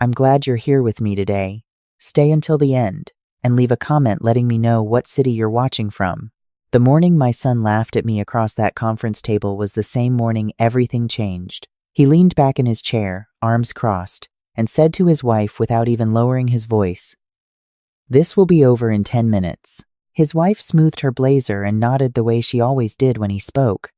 I'm glad you're here with me today. Stay until the end, and leave a comment letting me know what city you're watching from. The morning my son laughed at me across that conference table was the same morning everything changed. He leaned back in his chair, arms crossed, and said to his wife without even lowering his voice, "This will be over in 10 minutes. His wife smoothed her blazer and nodded the way she always did when he spoke,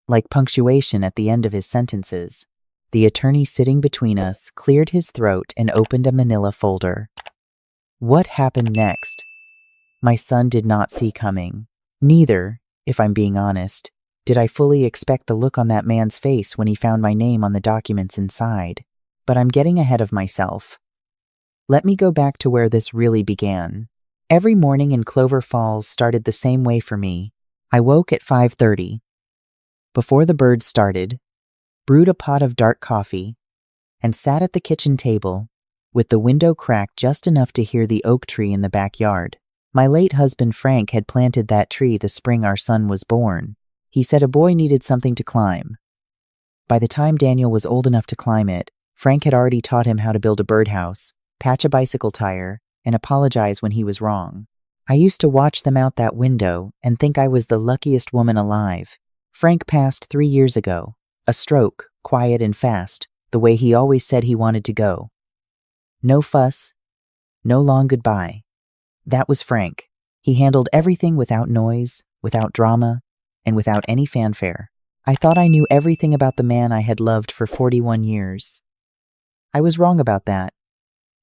like punctuation at the end of his sentences. The attorney sitting between us cleared his throat and opened a manila folder. What happened next? My son did not see coming. Neither, if I'm being honest, did I fully expect the look on that man's face when he found my name on the documents inside. But I'm getting ahead of myself. Let me go back to where this really began. Every morning in Clover Falls started the same way for me. I woke at 5:30. Before the birds started, brewed a pot of dark coffee, and sat at the kitchen table, with the window cracked just enough to hear the oak tree in the backyard. My late husband Frank had planted that tree the spring our son was born. He said a boy needed something to climb. By the time Daniel was old enough to climb it, Frank had already taught him how to build a birdhouse, patch a bicycle tire, and apologize when he was wrong. I used to watch them out that window and think I was the luckiest woman alive. Frank passed 3 years ago. A stroke, quiet and fast, the way he always said he wanted to go. No fuss, no long goodbye. That was Frank. He handled everything without noise, without drama, and without any fanfare. I thought I knew everything about the man I had loved for 41 years. I was wrong about that,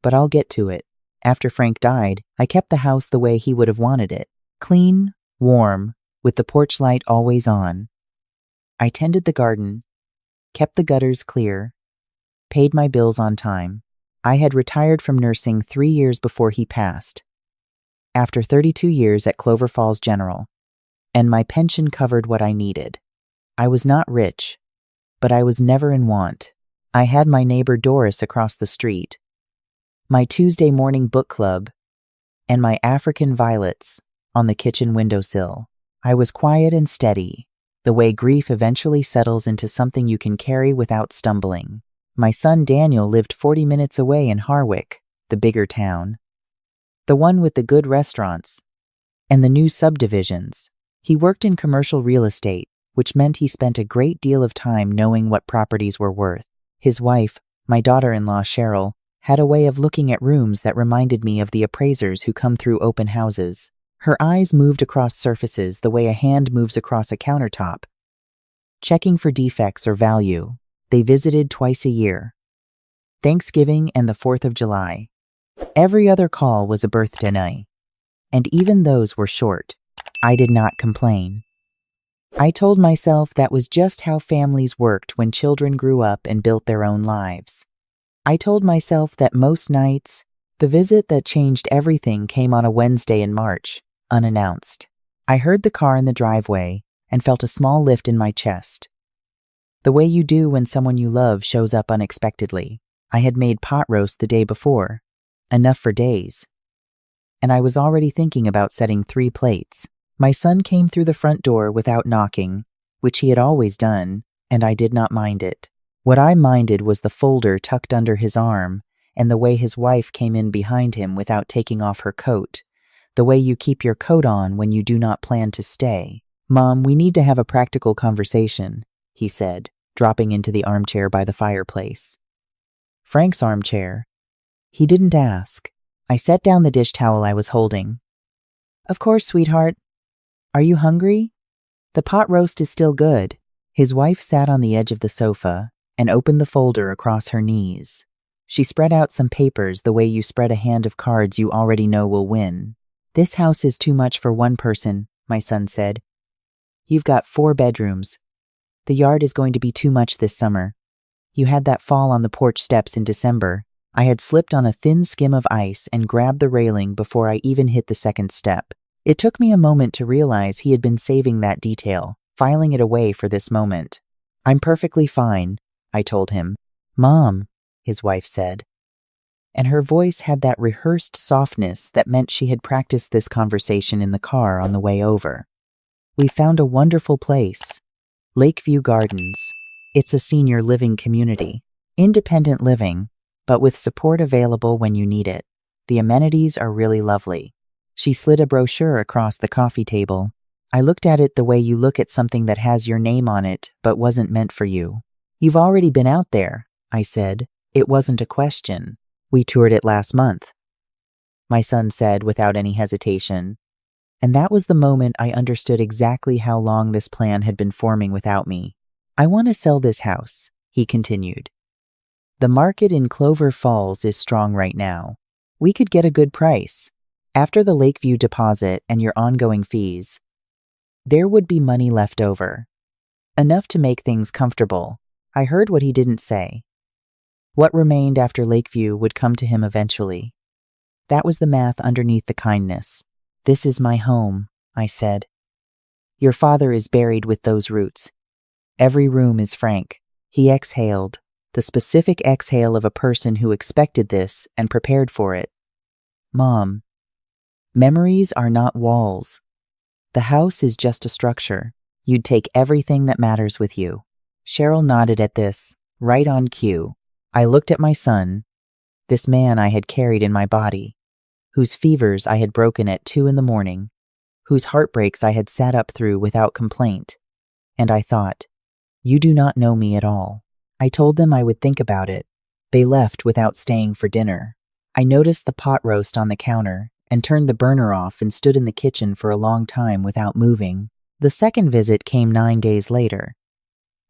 but I'll get to it. After Frank died, I kept the house the way he would have wanted it. Clean, warm, with the porch light always on. I tended the garden, kept the gutters clear, paid my bills on time. I had retired from nursing 3 years before he passed, after 32 years at Clover Falls General, and my pension covered what I needed. I was not rich, but I was never in want. I had my neighbor Doris across the street, my Tuesday morning book club, and my African violets on the kitchen windowsill. I was quiet and steady, the way grief eventually settles into something you can carry without stumbling. My son Daniel lived 40 minutes away in Harwick, the bigger town, the one with the good restaurants and the new subdivisions. He worked in commercial real estate, which meant he spent a great deal of time knowing what properties were worth. His wife, my daughter-in-law Cheryl, had a way of looking at rooms that reminded me of the appraisers who come through open houses. Her eyes moved across surfaces the way a hand moves across a countertop, checking for defects or value. They visited twice a year, Thanksgiving and the 4th of July. Every other call was a birthday night, and even those were short. I did not complain. I told myself that was just how families worked when children grew up and built their own lives. I told myself that most nights, the visit that changed everything came on a Wednesday in March, unannounced. I heard the car in the driveway and felt a small lift in my chest. The way you do when someone you love shows up unexpectedly. I had made pot roast the day before, enough for days, and I was already thinking about setting 3 plates. My son came through the front door without knocking, which he had always done, and I did not mind it. What I minded was the folder tucked under his arm and the way his wife came in behind him without taking off her coat, the way you keep your coat on when you do not plan to stay. "Mom, we need to have a practical conversation," he said, dropping into the armchair by the fireplace. Frank's armchair. He didn't ask. I set down the dish towel I was holding. "Of course, sweetheart. Are you hungry? The pot roast is still good." His wife sat on the edge of the sofa and opened the folder across her knees. She spread out some papers the way you spread a hand of cards you already know will win. "This house is too much for one person," my son said. "You've got 4 bedrooms. The yard is going to be too much this summer. You had that fall on the porch steps in December. I had slipped on a thin skim of ice and grabbed the railing before I even hit the second step. It took me a moment to realize he had been saving that detail, filing it away for this moment. "I'm perfectly fine," I told him. "Mom," his wife said, and her voice had that rehearsed softness that meant she had practiced this conversation in the car on the way over. "We found a wonderful place. Lakeview Gardens. It's a senior living community. Independent living. but with support available when you need it. The amenities are really lovely. She slid a brochure across the coffee table. I looked at it the way you look at something that has your name on it but wasn't meant for you. You've already been out there, I said. It wasn't a question. We toured it last month, my son said without any hesitation. And that was the moment I understood exactly how long this plan had been forming without me. I want to sell this house, he continued. The market in Clover Falls is strong right now. We could get a good price. After the Lakeview deposit and your ongoing fees, there would be money left over. Enough to make things comfortable. I heard what he didn't say. What remained after Lakeview would come to him eventually. That was the math underneath the kindness. This is my home, I said. Your father is buried with those roots. Every room is Frank. He exhaled, the specific exhale of a person who expected this and prepared for it. Mom, memories are not walls. The house is just a structure. You'd take everything that matters with you. Cheryl nodded at this, right on cue. I looked at my son, this man I had carried in my body, whose fevers I had broken at 2 a.m, whose heartbreaks I had sat up through without complaint, and I thought, you do not know me at all. I told them I would think about it. They left without staying for dinner. I noticed the pot roast on the counter and turned the burner off and stood in the kitchen for a long time without moving. The second visit came 9 days later.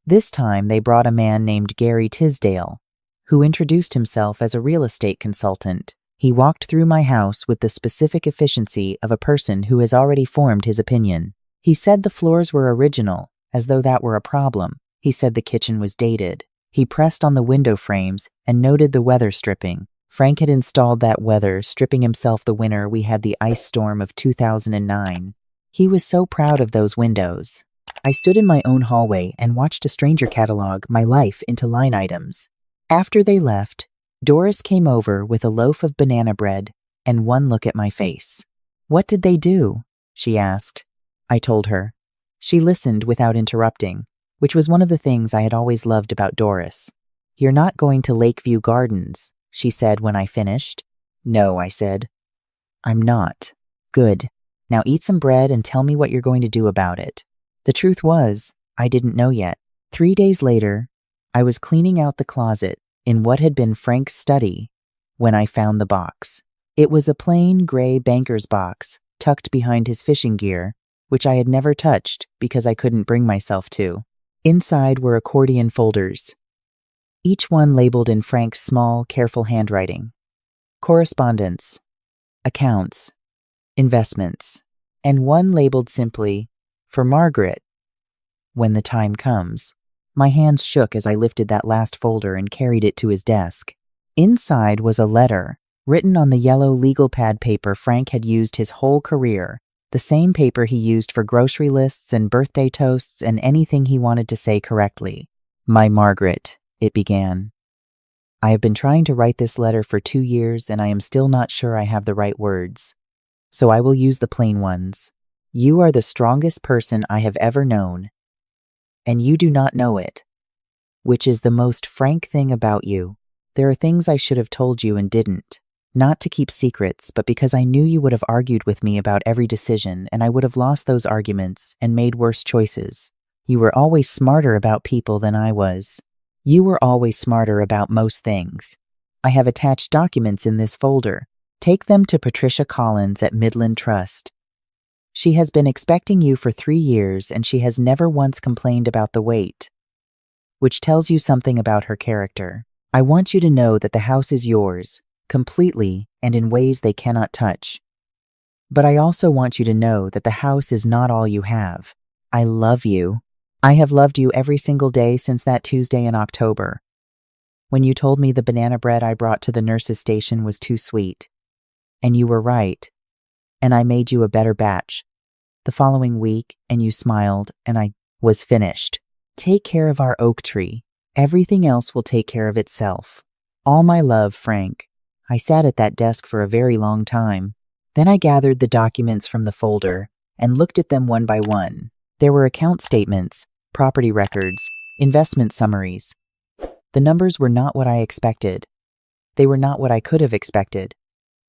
This time they brought a man named Gary Tisdale, who introduced himself as a real estate consultant. He walked through my house with the specific efficiency of a person who has already formed his opinion. He said the floors were original, as though that were a problem. He said the kitchen was dated. He pressed on the window frames and noted the weather stripping. Frank had installed that weather, stripping himself the winter we had the ice storm of 2009. He was so proud of those windows. I stood in my own hallway and watched a stranger catalog my life into line items. After they left, Doris came over with a loaf of banana bread and one look at my face. What did they do? She asked. I told her. She listened without interrupting, which was one of the things I had always loved about Doris. You're not going to Lakeview Gardens, she said when I finished. No, I said. I'm not. Good. Now eat some bread and tell me what you're going to do about it. The truth was, I didn't know yet. 3 days later, I was cleaning out the closet in what had been Frank's study when I found the box. It was a plain gray banker's box tucked behind his fishing gear, which I had never touched because I couldn't bring myself to. Inside were accordion folders, each one labeled in Frank's small, careful handwriting. Correspondence, accounts, investments, and one labeled simply, for Margaret, when the time comes. My hands shook as I lifted that last folder and carried it to his desk. Inside was a letter, written on the yellow legal pad paper Frank had used his whole career, the same paper he used for grocery lists and birthday toasts and anything he wanted to say correctly. My Margaret, it began. I have been trying to write this letter for 2 years and I am still not sure I have the right words. So I will use the plain ones. You are the strongest person I have ever known, and you do not know it, which is the most frank thing about you. There are things I should have told you and didn't, not to keep secrets, but because I knew you would have argued with me about every decision and I would have lost those arguments and made worse choices. You were always smarter about people than I was. You were always smarter about most things. I have attached documents in this folder. Take them to Patricia Collins at Midland Trust. She has been expecting you for 3 years and she has never once complained about the wait, which tells you something about her character. I want you to know that the house is yours, completely and in ways they cannot touch. But I also want you to know that the house is not all you have. I love you. I have loved you every single day since that Tuesday in October, when you told me the banana bread I brought to the nurse's station was too sweet. And you were right. And I made you a better batch. The following week, and you smiled, and I was finished. Take care of our oak tree. Everything else will take care of itself. All my love, Frank. I sat at that desk for a very long time. Then I gathered the documents from the folder and looked at them one by one. There were account statements, property records, investment summaries. The numbers were not what I expected. They were not what I could have expected,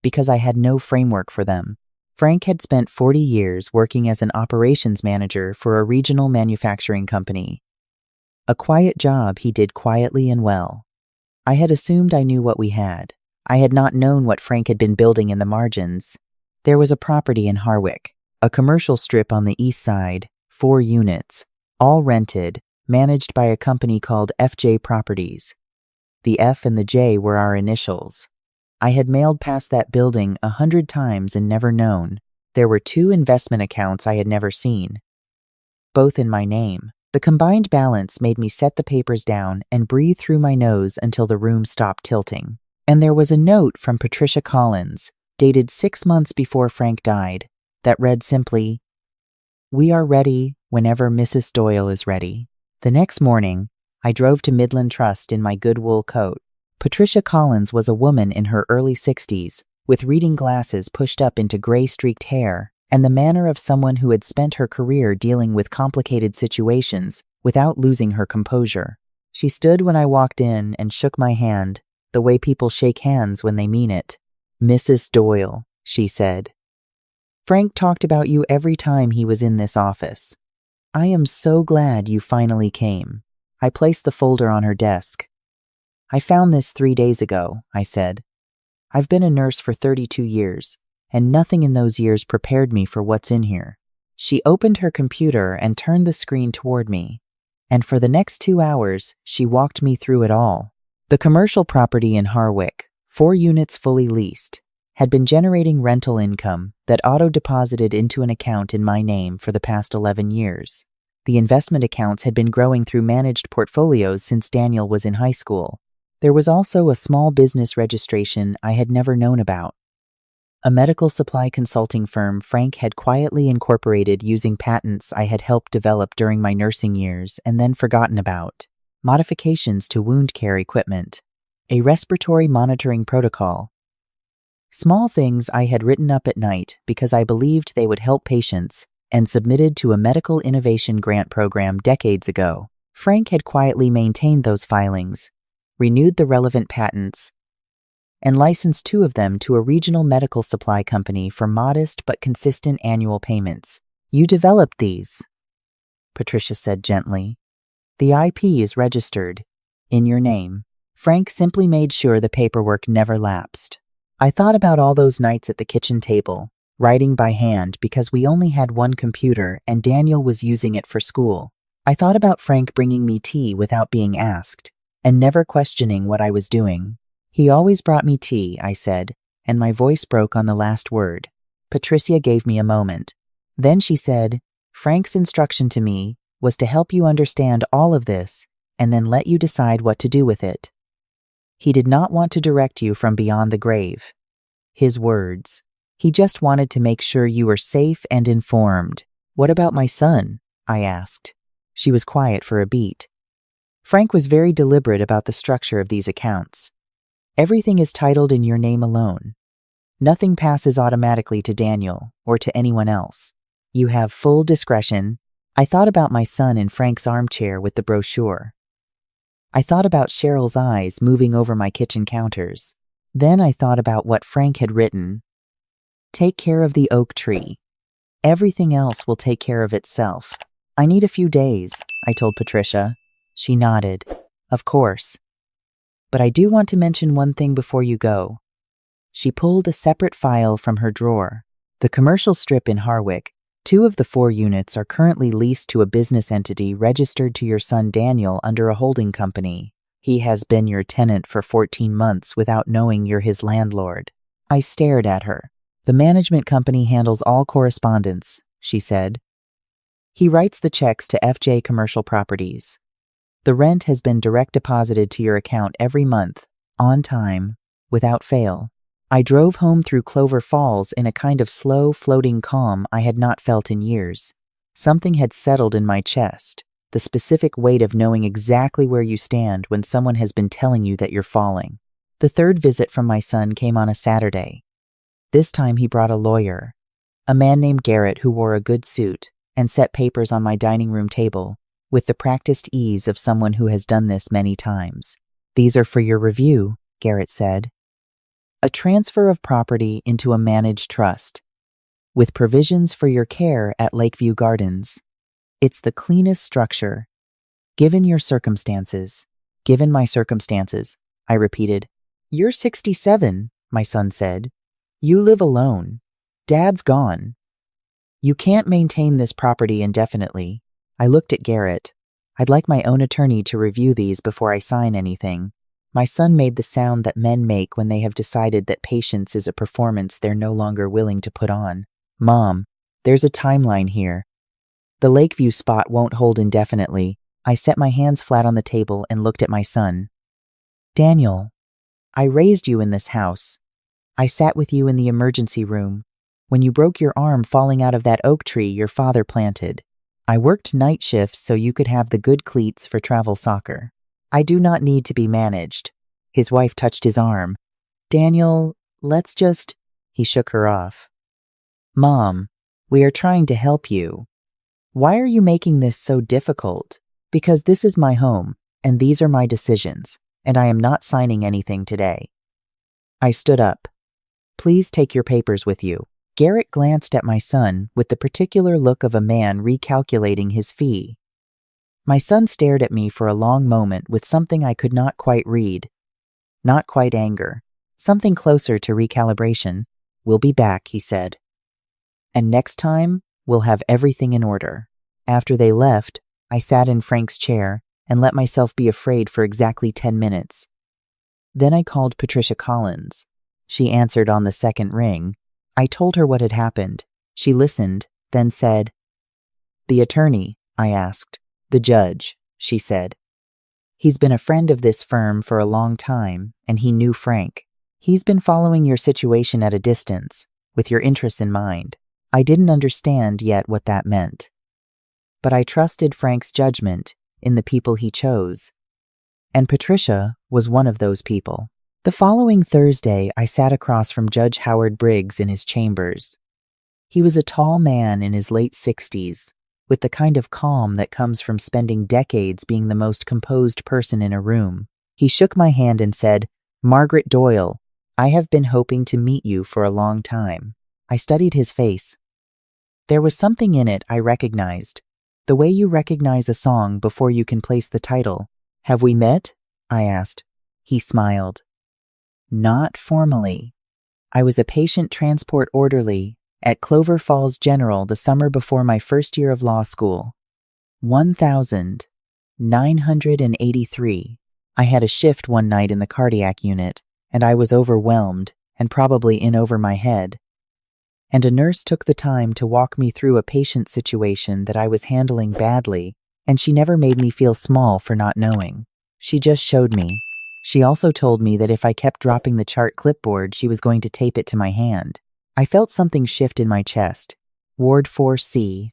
because I had no framework for them. Frank had spent 40 years working as an operations manager for a regional manufacturing company. A quiet job he did quietly and well. I had assumed I knew what we had. I had not known what Frank had been building in the margins. There was a property in Harwick, a commercial strip on the east side, 4 units, all rented, managed by a company called FJ Properties. The F and the J were our initials. I had mailed past that building 100 times and never known. There were 2 investment accounts I had never seen, both in my name. The combined balance made me set the papers down and breathe through my nose until the room stopped tilting. And there was a note from Patricia Collins, dated 6 months before Frank died, that read simply, "We are ready whenever Mrs. Doyle is ready." The next morning, I drove to Midland Trust in my good wool coat. Patricia Collins was a woman in her early 60s, with reading glasses pushed up into gray-streaked hair, and the manner of someone who had spent her career dealing with complicated situations without losing her composure. She stood when I walked in and shook my hand, the way people shake hands when they mean it. "Mrs. Doyle," she said. "Frank talked about you every time he was in this office. I am so glad you finally came." I placed the folder on her desk. "I found this 3 days ago," I said. "I've been a nurse for 32 years, and nothing in those years prepared me for what's in here." She opened her computer and turned the screen toward me, and for the next 2 hours, she walked me through it all. The commercial property in Harwick, 4 units fully leased, had been generating rental income that auto-deposited into an account in my name for the past 11 years. The investment accounts had been growing through managed portfolios since Daniel was in high school. There was also a small business registration I had never known about. A medical supply consulting firm Frank had quietly incorporated using patents I had helped develop during my nursing years and then forgotten about. Modifications to wound care equipment. A respiratory monitoring protocol. Small things I had written up at night because I believed they would help patients and submitted to a medical innovation grant program decades ago. Frank had quietly maintained those filings, renewed the relevant patents, and licensed 2 of them to a regional medical supply company for modest but consistent annual payments. "You developed these," Patricia said gently. "The IP is registered, in your name." Frank simply made sure the paperwork never lapsed. I thought about all those nights at the kitchen table, writing by hand because we only had 1 computer and Daniel was using it for school. I thought about Frank bringing me tea without being asked, and never questioning what I was doing. "He always brought me tea," I said, and my voice broke on the last word. Patricia gave me a moment. Then she said, "Frank's instruction to me was to help you understand all of this and then let you decide what to do with it. He did not want to direct you from beyond the grave." His words. He just wanted to make sure you were safe and informed. "What about my son?" I asked. She was quiet for a beat. Frank was very deliberate about the structure of these accounts. "Everything is titled in your name alone. Nothing passes automatically to Daniel or to anyone else. You have full discretion." I thought about my son in Frank's armchair with the brochure. I thought about Cheryl's eyes moving over my kitchen counters. Then I thought about what Frank had written. "Take care of the oak tree. Everything else will take care of itself." "I need a few days," I told Patricia. She nodded. "Of course. But I do want to mention one thing before you go." She pulled a separate file from her drawer. "The commercial strip in Harwick, 2 of the 4 units are currently leased to a business entity registered to your son Daniel under a holding company. He has been your tenant for 14 months without knowing you're his landlord." I stared at her. "The management company handles all correspondence," she said. "He writes the checks to FJ Commercial Properties. The rent has been direct deposited to your account every month, on time, without fail." I drove home through Clover Falls in a kind of slow, floating calm I had not felt in years. Something had settled in my chest, the specific weight of knowing exactly where you stand when someone has been telling you that you're falling. The 3rd visit from my son came on a Saturday. This time he brought a lawyer, a man named Garrett who wore a good suit, and set papers on my dining room table with the practiced ease of someone who has done this many times. "These are for your review," Garrett said. A transfer of property into a managed trust, with provisions for your care at Lakeview Gardens. It's the cleanest structure. Given your circumstances. Given my circumstances, I repeated. You're 67, my son said. You live alone. Dad's gone. You can't maintain this property indefinitely. I looked at Garrett. I'd like my own attorney to review these before I sign anything. My son made the sound that men make when they have decided that patience is a performance they're no longer willing to put on. Mom, there's a timeline here. The Lakeview spot won't hold indefinitely. I set my hands flat on the table and looked at my son. Daniel, I raised you in this house. I sat with you in the emergency room when you broke your arm falling out of that oak tree your father planted. I worked night shifts so you could have the good cleats for travel soccer. I do not need to be managed. His wife touched his arm. Daniel, let's just... He shook her off. Mom, we are trying to help you. Why are you making this so difficult? Because this is my home, and these are my decisions, and I am not signing anything today. I stood up. Please take your papers with you. Garrett glanced at my son with the particular look of a man recalculating his fee. My son stared at me for a long moment with something I could not quite read. Not quite anger. Something closer to recalibration. We'll be back, he said. And next time, we'll have everything in order. After they left, I sat in Frank's chair and let myself be afraid for exactly 10 minutes. Then I called Patricia Collins. She answered on the second ring. I told her what had happened. She listened, then said, The attorney, I asked. The judge, she said. He's been a friend of this firm for a long time, and he knew Frank. He's been following your situation at a distance, with your interests in mind. I didn't understand yet what that meant. But I trusted Frank's judgment in the people he chose. And Patricia was one of those people. The following Thursday, I sat across from Judge Howard Briggs in his chambers. He was a tall man in his late 60s, with the kind of calm that comes from spending decades being the most composed person in a room. He shook my hand and said, Margaret Doyle, I have been hoping to meet you for a long time. I studied his face. There was something in it I recognized. The way you recognize a song before you can place the title. Have we met? I asked. He smiled. Not formally. I was a patient transport orderly at Clover Falls General the summer before my first year of law school. 1,983. I had a shift one night in the cardiac unit, and I was overwhelmed and probably in over my head. And a nurse took the time to walk me through a patient situation that I was handling badly, and she never made me feel small for not knowing. She just showed me. She also told me that if I kept dropping the chart clipboard, she was going to tape it to my hand. I felt something shift in my chest. Ward 4C,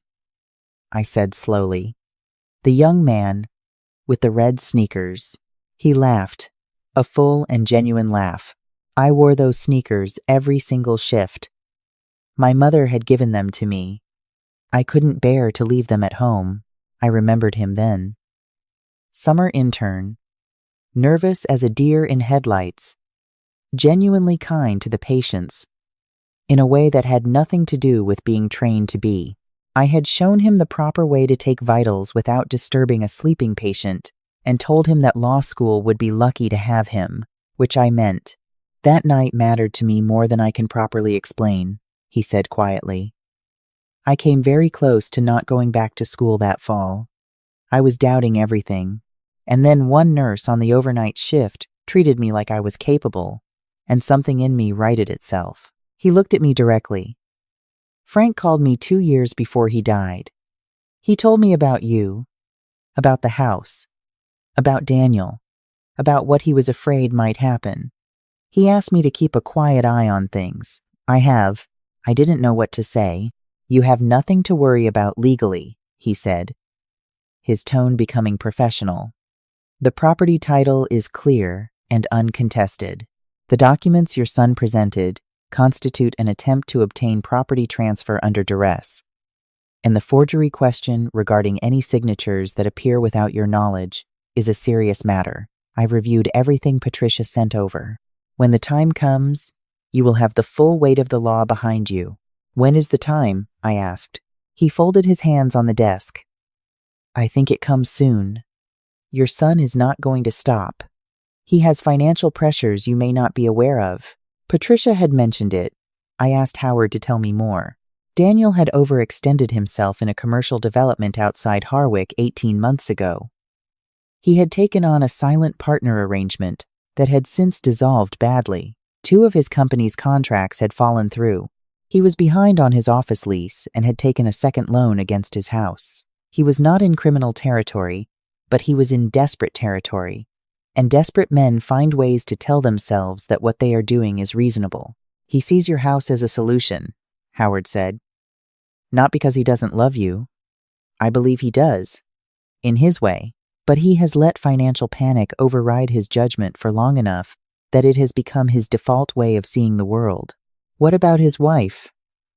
I said slowly. The young man with the red sneakers. He laughed, a full and genuine laugh. I wore those sneakers every single shift. My mother had given them to me. I couldn't bear to leave them at home. I remembered him then. Summer intern. Nervous as a deer in headlights. Genuinely kind to the patients. In a way that had nothing to do with being trained to be. I had shown him the proper way to take vitals without disturbing a sleeping patient, and told him that law school would be lucky to have him, which I meant. That night mattered to me more than I can properly explain, he said quietly. I came very close to not going back to school that fall. I was doubting everything, and then one nurse on the overnight shift treated me like I was capable, and something in me righted itself. He looked at me directly. Frank called me 2 years before he died. He told me about you, about the house, about Daniel, about what he was afraid might happen. He asked me to keep a quiet eye on things. I have. I didn't know what to say. You have nothing to worry about legally, he said, his tone becoming professional. The property title is clear and uncontested. The documents your son presented constitute an attempt to obtain property transfer under duress. And the forgery question regarding any signatures that appear without your knowledge is a serious matter. I've reviewed everything Patricia sent over. When the time comes, you will have the full weight of the law behind you. When is the time? I asked. He folded his hands on the desk. I think it comes soon. Your son is not going to stop. He has financial pressures you may not be aware of. Patricia had mentioned it. I asked Howard to tell me more. Daniel had overextended himself in a commercial development outside Harwick 18 months ago. He had taken on a silent partner arrangement that had since dissolved badly. 2 of his company's contracts had fallen through. He was behind on his office lease and had taken a second loan against his house. He was not in criminal territory, but he was in desperate territory. And desperate men find ways to tell themselves that what they are doing is reasonable. He sees your house as a solution, Howard said. Not because he doesn't love you. I believe he does, in his way, but he has let financial panic override his judgment for long enough that it has become his default way of seeing the world. What about his wife?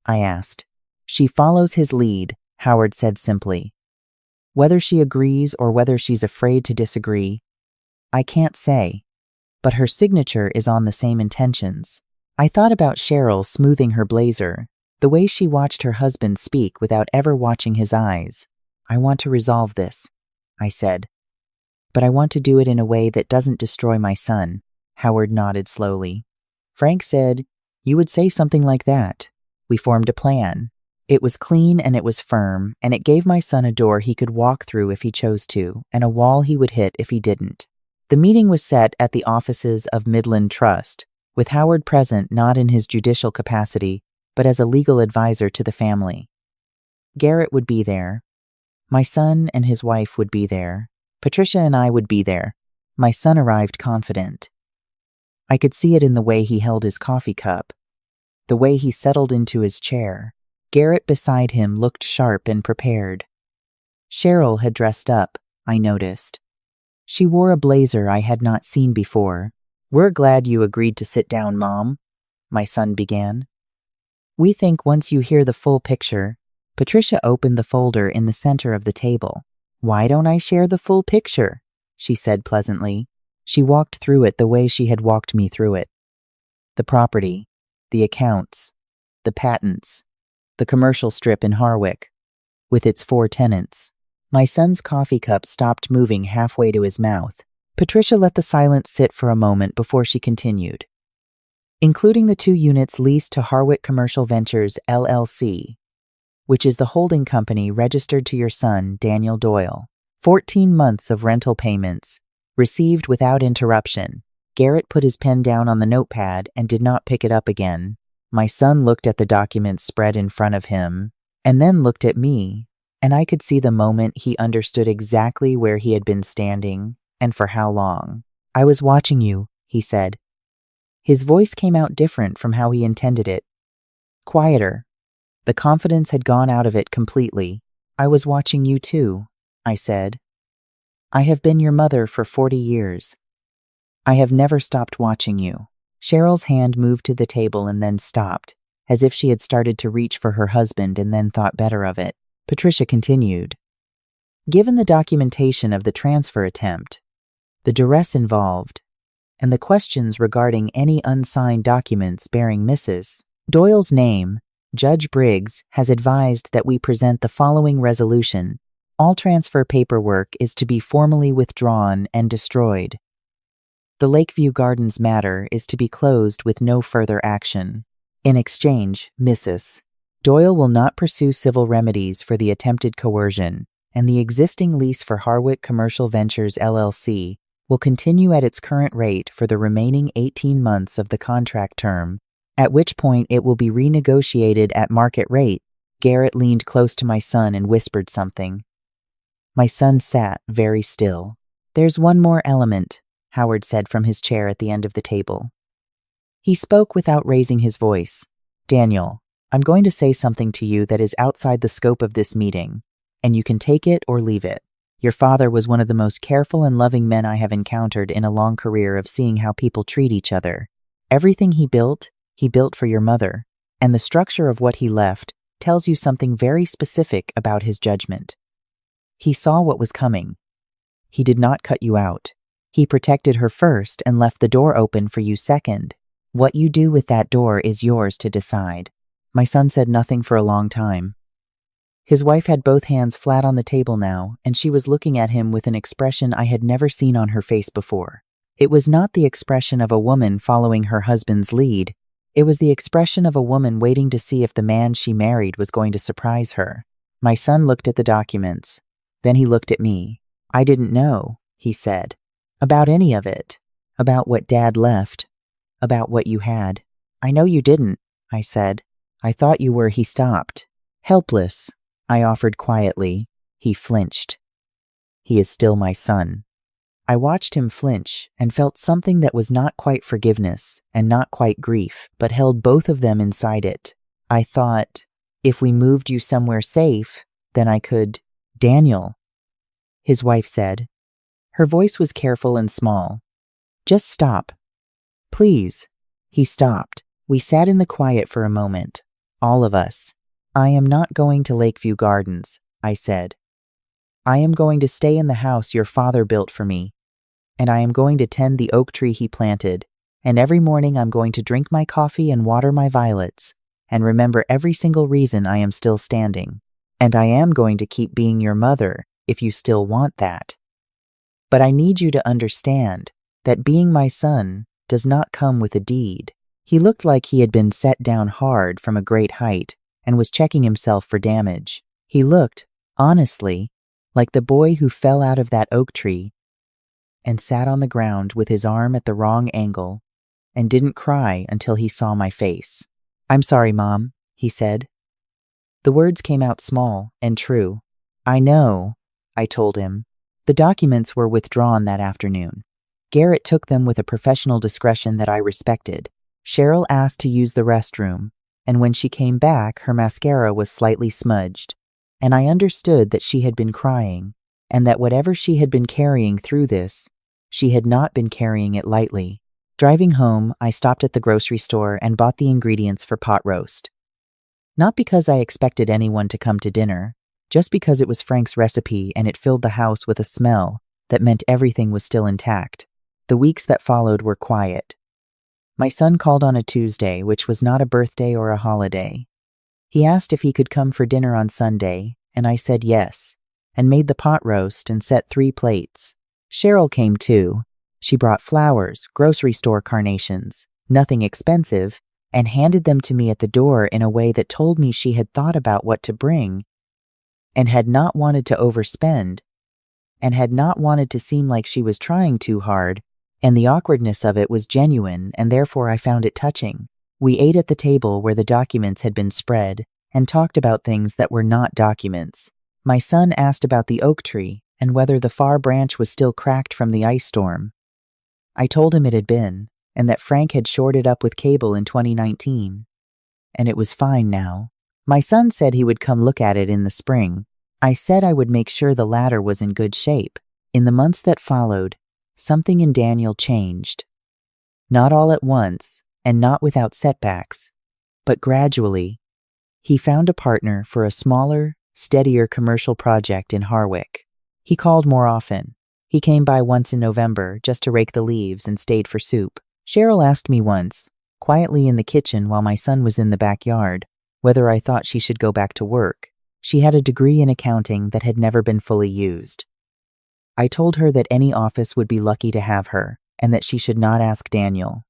I asked. She follows his lead, Howard said simply. Whether she agrees or whether she's afraid to disagree, I can't say, but her signature is on the same intentions. I thought about Cheryl smoothing her blazer, the way she watched her husband speak without ever watching his eyes. I want to resolve this, I said. But I want to do it in a way that doesn't destroy my son. Howard nodded slowly. Frank said, you would say something like that. We formed a plan. It was clean and it was firm, and it gave my son a door he could walk through if he chose to, and a wall he would hit if he didn't. The meeting was set at the offices of Midland Trust, with Howard present not in his judicial capacity, but as a legal advisor to the family. Garrett would be there. My son and his wife would be there. Patricia and I would be there. My son arrived confident. I could see it in the way he held his coffee cup, the way he settled into his chair. Garrett beside him looked sharp and prepared. Cheryl had dressed up, I noticed. She wore a blazer I had not seen before. We're glad you agreed to sit down, Mom, my son began. We think once you hear the full picture. Patricia opened the folder in the center of the table. Why don't I share the full picture? She said pleasantly. She walked through it the way she had walked me through it. The property, the accounts, the patents, the commercial strip in Harwick, with its 4 tenants. My son's coffee cup stopped moving halfway to his mouth. Patricia let the silence sit for a moment before she continued. Including the 2 units leased to Harwick Commercial Ventures, LLC, which is the holding company registered to your son, Daniel Doyle. 14 months of rental payments, received without interruption. Garrett put his pen down on the notepad and did not pick it up again. My son looked at the documents spread in front of him, and then looked at me, and I could see the moment he understood exactly where he had been standing, and for how long. I was watching you, he said. His voice came out different from how he intended it. Quieter. The confidence had gone out of it completely. I was watching you too, I said. I have been your mother for 40 years. I have never stopped watching you. Cheryl's hand moved to the table and then stopped, as if she had started to reach for her husband and then thought better of it. Patricia continued. Given the documentation of the transfer attempt, the duress involved, and the questions regarding any unsigned documents bearing Mrs. Doyle's name, Judge Briggs has advised that we present the following resolution. All transfer paperwork is to be formally withdrawn and destroyed. The Lakeview Gardens matter is to be closed with no further action. In exchange, Mrs. Doyle will not pursue civil remedies for the attempted coercion, and the existing lease for Harwick Commercial Ventures LLC will continue at its current rate for the remaining 18 months of the contract term, at which point it will be renegotiated at market rate. Garrett leaned close to my son and whispered something. My son sat very still. There's one more element, Howard said from his chair at the end of the table. He spoke without raising his voice. Daniel, I'm going to say something to you that is outside the scope of this meeting, and you can take it or leave it. Your father was one of the most careful and loving men I have encountered in a long career of seeing how people treat each other. Everything he built for your mother, and the structure of what he left tells you something very specific about his judgment. He saw what was coming. He did not cut you out. He protected her first and left the door open for you second. What you do with that door is yours to decide." My son said nothing for a long time. His wife had both hands flat on the table now, and she was looking at him with an expression I had never seen on her face before. It was not the expression of a woman following her husband's lead. It was the expression of a woman waiting to see if the man she married was going to surprise her. My son looked at the documents. Then he looked at me. "I didn't know," he said, "about any of it. About what Dad left. About what you had." "I know you didn't," I said. "I thought you were." He stopped. "Helpless," I offered quietly. He flinched. "He is still my son." I watched him flinch and felt something that was not quite forgiveness and not quite grief, but held both of them inside it. I thought, if we moved you somewhere safe, then I could— "Daniel," his wife said. Her voice was careful and small. "Just stop. Please." He stopped. We sat in the quiet for a moment, all of us. "I am not going to Lakeview Gardens," I said. "I am going to stay in the house your father built for me, and I am going to tend the oak tree he planted, and every morning I'm going to drink my coffee and water my violets, and remember every single reason I am still standing. And I am going to keep being your mother if you still want that. But I need you to understand that being my son does not come with a deed." He looked like he had been set down hard from a great height and was checking himself for damage. He looked, honestly, like the boy who fell out of that oak tree and sat on the ground with his arm at the wrong angle and didn't cry until he saw my face. "I'm sorry, Mom," he said. The words came out small and true. "I know," I told him. The documents were withdrawn that afternoon. Garrett took them with a professional discretion that I respected. Cheryl asked to use the restroom, and when she came back, her mascara was slightly smudged, and I understood that she had been crying, and that whatever she had been carrying through this, she had not been carrying it lightly. Driving home, I stopped at the grocery store and bought the ingredients for pot roast. Not because I expected anyone to come to dinner, just because it was Frank's recipe and it filled the house with a smell that meant everything was still intact. The weeks that followed were quiet. My son called on a Tuesday, which was not a birthday or a holiday. He asked if he could come for dinner on Sunday, and I said yes, and made the pot roast and set 3 plates. Cheryl came too. She brought flowers, grocery store carnations, nothing expensive, and handed them to me at the door in a way that told me she had thought about what to bring and had not wanted to overspend and had not wanted to seem like she was trying too hard, and the awkwardness of it was genuine, and therefore I found it touching. We ate at the table where the documents had been spread and talked about things that were not documents. My son asked about the oak tree and whether the far branch was still cracked from the ice storm. I told him it had been, and that Frank had shored it up with cable in 2019, and it was fine now. My son said he would come look at it in the spring. I said I would make sure the ladder was in good shape. In the months that followed, something in Daniel changed. Not all at once, and not without setbacks, but gradually. He found a partner for a smaller, steadier commercial project in Harwick. He called more often. He came by once in November just to rake the leaves and stayed for soup. Cheryl asked me once, quietly in the kitchen while my son was in the backyard, whether I thought she should go back to work. She had a degree in accounting that had never been fully used. I told her that any office would be lucky to have her, and that she should not ask Daniel.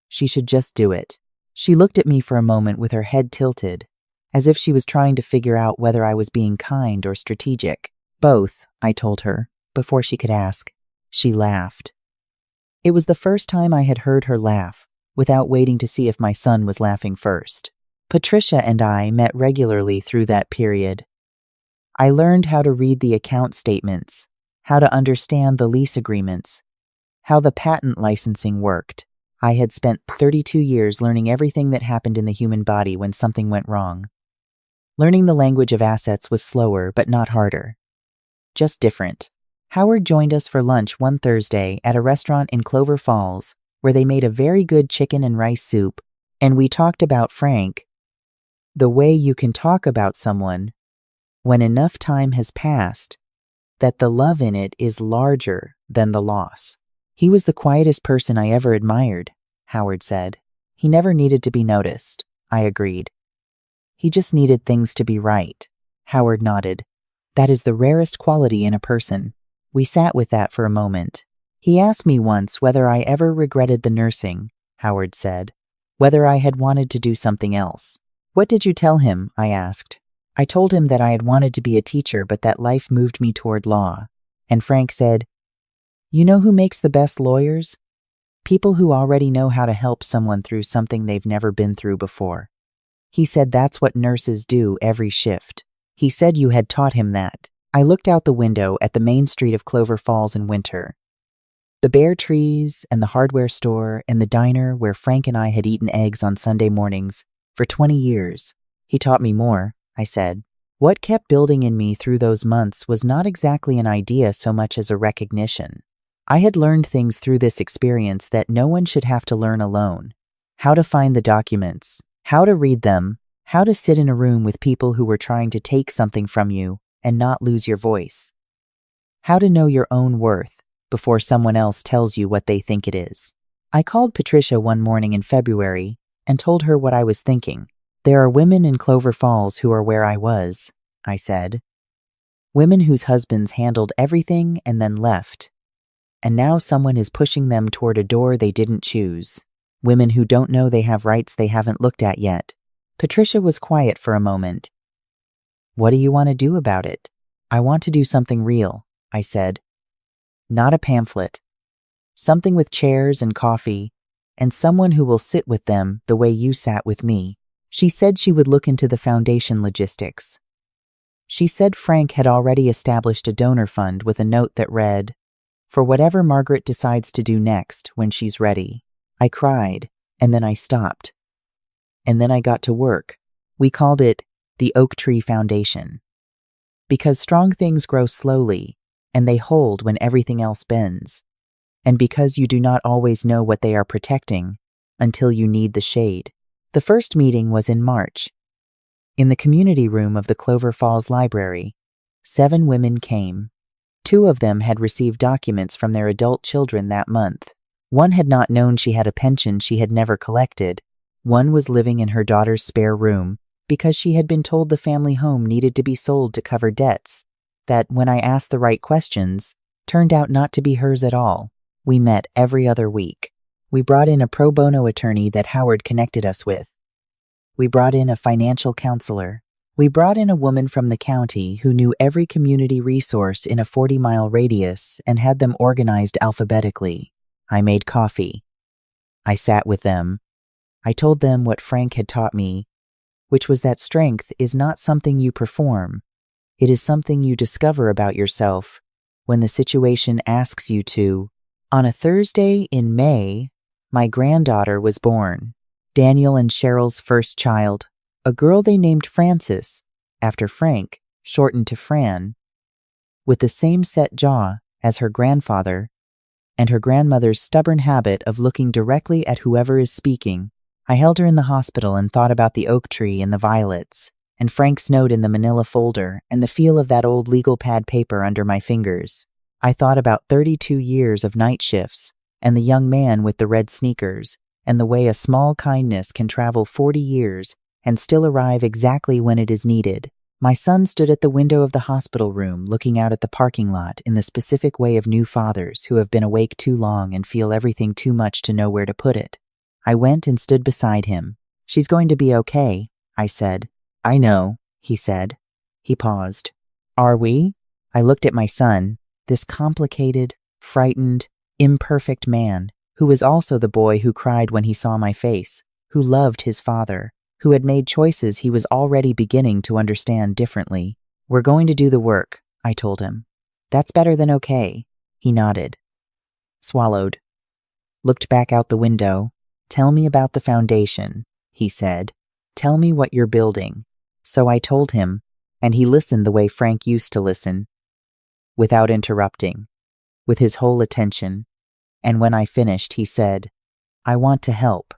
She should just do it. She looked at me for a moment with her head tilted, as if she was trying to figure out whether I was being kind or strategic. Both, I told her, before she could ask. She laughed. It was the first time I had heard her laugh, without waiting to see if my son was laughing first. Patricia and I met regularly through that period. I learned how to read the account statements, how to understand the lease agreements, how the patent licensing worked. I had spent 32 years learning everything that happened in the human body when something went wrong. Learning the language of assets was slower, but not harder. Just different. Howard joined us for lunch one Thursday at a restaurant in Clover Falls, where they made a very good chicken and rice soup, and we talked about Frank. The way you can talk about someone, when enough time has passed, that the love in it is larger than the loss. He was the quietest person I ever admired, Howard said. He never needed to be noticed, I agreed. He just needed things to be right. Howard nodded. That is the rarest quality in a person. We sat with that for a moment. He asked me once whether I ever regretted the nursing, Howard said, whether I had wanted to do something else. What did you tell him? I asked. I told him that I had wanted to be a teacher, but that life moved me toward law. And Frank said, "You know who makes the best lawyers? People who already know how to help someone through something they've never been through before." He said that's what nurses do every shift. He said you had taught him that. I looked out the window at the main street of Clover Falls in winter. The bare trees and the hardware store and the diner where Frank and I had eaten eggs on Sunday mornings for 20 years. He taught me more, I said. What kept building in me through those months was not exactly an idea so much as a recognition. I had learned things through this experience that no one should have to learn alone. How to find the documents, how to read them, how to sit in a room with people who were trying to take something from you and not lose your voice. How to know your own worth before someone else tells you what they think it is. I called Patricia one morning in February and told her what I was thinking. There are women in Clover Falls who are where I was, I said. Women whose husbands handled everything and then left. And now someone is pushing them toward a door they didn't choose. Women who don't know they have rights they haven't looked at yet. Patricia was quiet for a moment. What do you want to do about it? I want to do something real, I said. Not a pamphlet. Something with chairs and coffee, and someone who will sit with them the way you sat with me. She said she would look into the foundation logistics. She said Frank had already established a donor fund with a note that read, "For whatever Margaret decides to do next when she's ready." I cried, and then I stopped. And then I got to work. We called it the Oak Tree Foundation. Because strong things grow slowly, and they hold when everything else bends. And because you do not always know what they are protecting until you need the shade. The first meeting was in March. In the community room of the Clover Falls Library, 7 women came. 2 of them had received documents from their adult children that month. One had not known she had a pension she had never collected. One was living in her daughter's spare room because she had been told the family home needed to be sold to cover debts that, when I asked the right questions, turned out not to be hers at all. We met every other week. We brought in a pro bono attorney that Howard connected us with. We brought in a financial counselor. We brought in a woman from the county who knew every community resource in a 40-mile radius and had them organized alphabetically. I made coffee. I sat with them. I told them what Frank had taught me, which was that strength is not something you perform. It is something you discover about yourself when the situation asks you to. On a Thursday in May, my granddaughter was born. Daniel and Cheryl's first child, a girl they named Frances, after Frank, shortened to Fran, with the same set jaw as her grandfather, and her grandmother's stubborn habit of looking directly at whoever is speaking. I held her in the hospital and thought about the oak tree and the violets, and Frank's note in the manila folder, and the feel of that old legal pad paper under my fingers. I thought about 32 years of night shifts, and the young man with the red sneakers, and the way a small kindness can travel 40 years and still arrive exactly when it is needed. My son stood at the window of the hospital room looking out at the parking lot in the specific way of new fathers who have been awake too long and feel everything too much to know where to put it. I went and stood beside him. "She's going to be okay," I said. "I know," he said. He paused. "Are we?" I looked at my son, this complicated, frightened, imperfect man, who was also the boy who cried when he saw my face, who loved his father, who had made choices he was already beginning to understand differently. "We're going to do the work," I told him. "That's better than okay." He nodded. Swallowed. Looked back out the window. "Tell me about the foundation," he said. "Tell me what you're building." So I told him, and he listened the way Frank used to listen, without interrupting, with his whole attention. And when I finished, he said, "I want to help.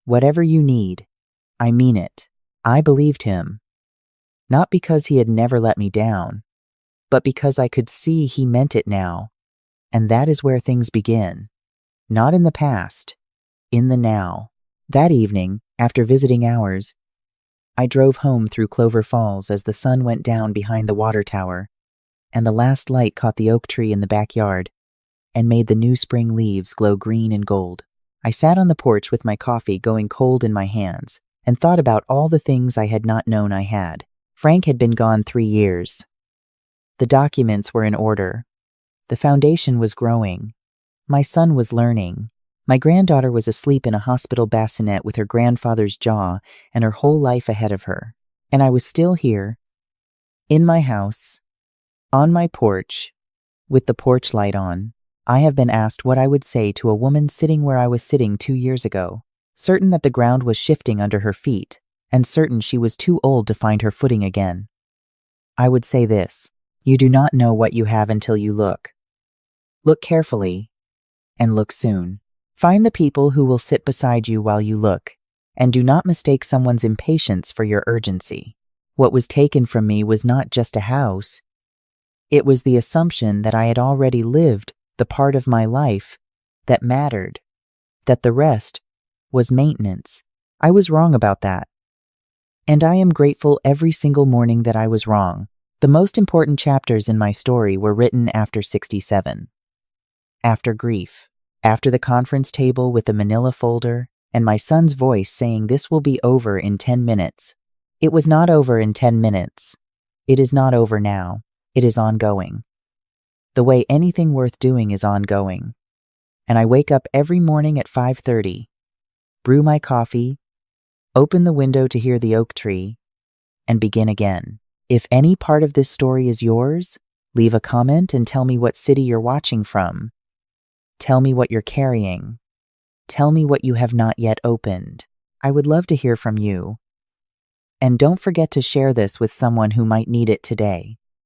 Whatever you need. I mean it." I believed him. Not because he had never let me down, but because I could see he meant it now. And that is where things begin. Not in the past, in the now. That evening, after visiting ours, I drove home through Clover Falls as the sun went down behind the water tower, and the last light caught the oak tree in the backyard and made the new spring leaves glow green and gold. I sat on the porch with my coffee going cold in my hands and thought about all the things I had not known I had. Frank had been gone 3 years. The documents were in order. The foundation was growing. My son was learning. My granddaughter was asleep in a hospital bassinet with her grandfather's jaw and her whole life ahead of her. And I was still here, in my house, on my porch, with the porch light on. I have been asked what I would say to a woman sitting where I was sitting 2 years ago, certain that the ground was shifting under her feet, and certain she was too old to find her footing again. I would say this: you do not know what you have until you look. Look carefully, and look soon. Find the people who will sit beside you while you look, and do not mistake someone's impatience for your urgency. What was taken from me was not just a house. It was the assumption that I had already lived the part of my life that mattered, that the rest was maintenance. I was wrong about that. And I am grateful every single morning that I was wrong. The most important chapters in my story were written after 67. After grief. After the conference table with the manila folder and my son's voice saying this will be over in 10 minutes. It was not over in 10 minutes. It is not over now. It is ongoing. The way anything worth doing is ongoing. And I wake up every morning at 5:30, brew my coffee, open the window to hear the oak tree, and begin again. If any part of this story is yours, leave a comment and tell me what city you're watching from. Tell me what you're carrying. Tell me what you have not yet opened. I would love to hear from you. And don't forget to share this with someone who might need it today.